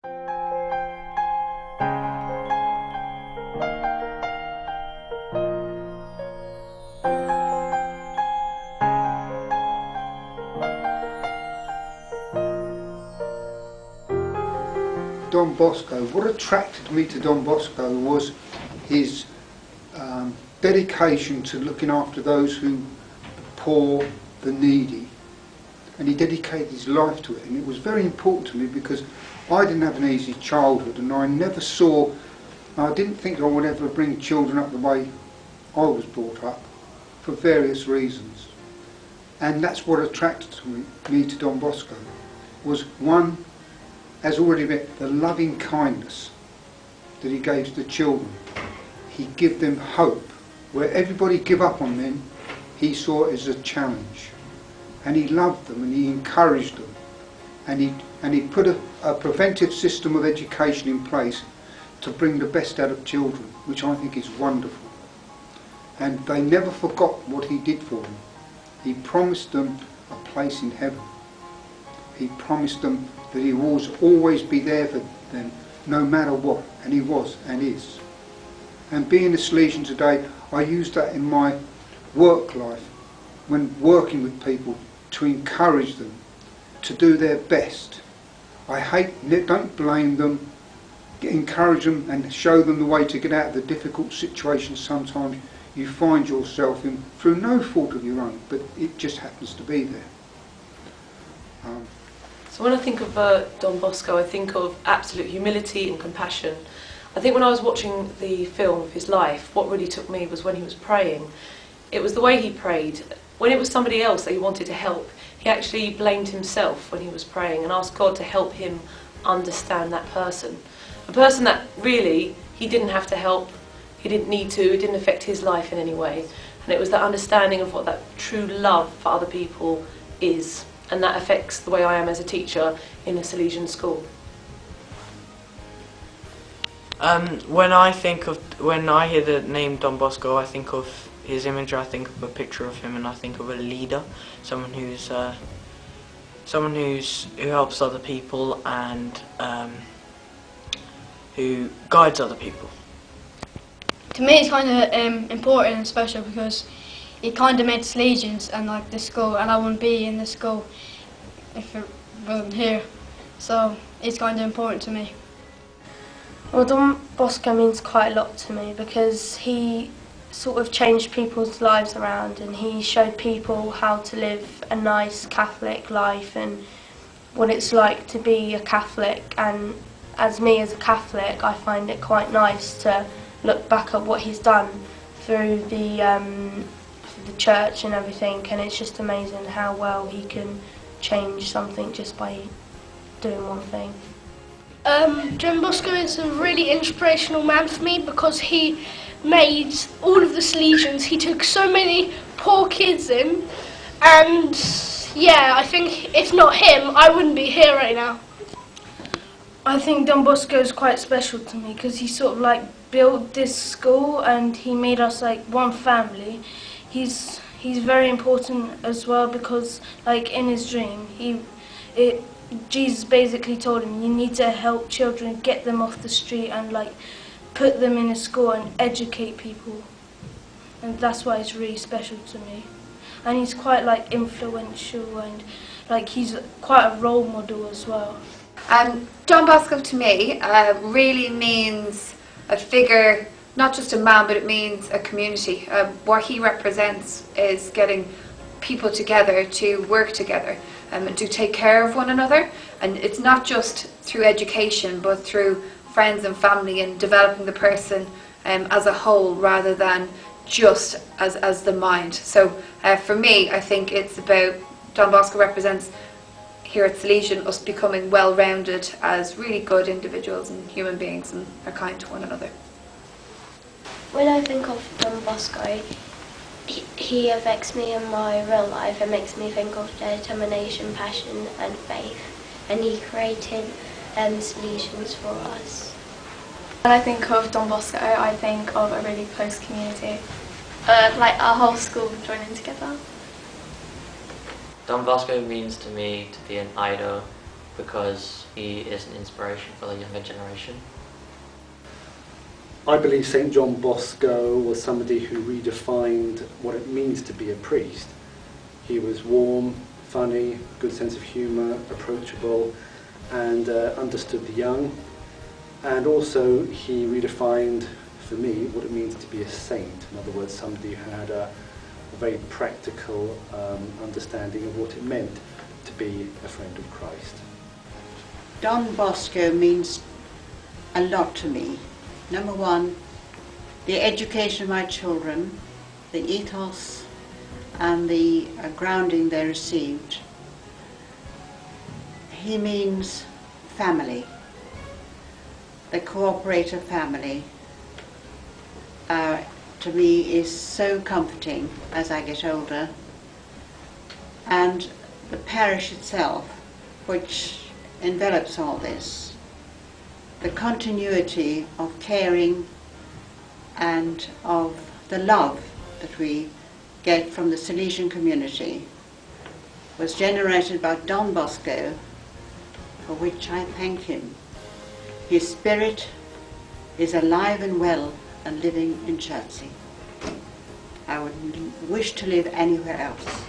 Don Bosco, what attracted me to Don Bosco was his dedication to looking after those who, the poor, the needy, and he dedicated his life to it, and it was very important to me because I didn't have an easy childhood, and I didn't think I would ever bring children up the way I was brought up for various reasons, and that's what attracted me to Don Bosco, was one, as already met, the loving kindness that he gave to the children. He gave them hope. Where everybody give up on them, he saw it as a challenge. And he loved them and he encouraged them. And he put a preventive system of education in place to bring the best out of children, which I think is wonderful. And they never forgot what he did for them. He promised them a place in heaven. He promised them that he will always be there for them, no matter what, and he was and is. And being a Salesian today, I use that in my work life, when working with people, to encourage them to do their best. Don't blame them, encourage them and show them the way to get out of the difficult situations sometimes you find yourself in, through no fault of your own, but it just happens to be there. So when I think of Don Bosco, I think of absolute humility and compassion. I think when I was watching the film of his life, what really took me was when he was praying. It was the way he prayed. When it was somebody else that he wanted to help, he actually blamed himself when he was praying and asked God to help him understand that person. A person that really he didn't have to help, he didn't need to, it didn't affect his life in any way. And it was that understanding of what that true love for other people is. And that affects the way I am as a teacher in a Salesian school. When I hear the name Don Bosco, I think of his image. I think of a picture of him, and I think of a leader, someone who helps other people and who guides other people. To me, it's kind of important and special because it kind of made Salesians and like the school, and I wouldn't be in the school if it wasn't here. So it's kind of important to me. Well, Don Bosco means quite a lot to me because he sort of changed people's lives around, and he showed people how to live a nice Catholic life and what it's like to be a Catholic. And as a Catholic, I find it quite nice to look back at what he's done through the church and everything, and it's just amazing how well he can change something just by doing one thing. Don Bosco is a really inspirational man for me because he made all of the Salesians. He took so many poor kids in, and yeah, I think if not him, I wouldn't be here right now. I think Don Bosco is quite special to me because he sort of like built this school and he made us like one family. He's very important as well because like in his dream, Jesus basically told him you need to help children, get them off the street and like put them in a school and educate people. And that's why it's really special to me. And he's quite like influential and like he's quite a role model as well. Don Bosco to me really means a figure, not just a man, but it means a community. What he represents is getting people together to work together and to take care of one another. And it's not just through education, but through friends and family and developing the person as a whole rather than just as the mind. So for me, I think it's about, Don Bosco represents here at Salesian us becoming well-rounded as really good individuals and human beings and are kind to one another. When I think of Don Bosco, he affects me in my real life. It makes me think of determination, passion and faith. And he created Salesians for us. When I think of Don Bosco, I think of a really close community. Like our whole school joining together. Don Bosco means to me to be an idol because he is an inspiration for the younger generation. I believe St. John Bosco was somebody who redefined what it means to be a priest. He was warm, funny, good sense of humour, approachable, and understood the young. And also he redefined, for me, what it means to be a saint. In other words, somebody who had a very practical understanding of what it meant to be a friend of Christ. Don Bosco means a lot to me. Number one, the education of my children, the ethos and the grounding they received. He means family, the cooperative family. To me is so comforting as I get older. And the parish itself, which envelops all this, the continuity of caring and of the love that we get from the Salesian community was generated by Don Bosco, for which I thank him. His spirit is alive and well and living in Chertsey. I would wish to live anywhere else.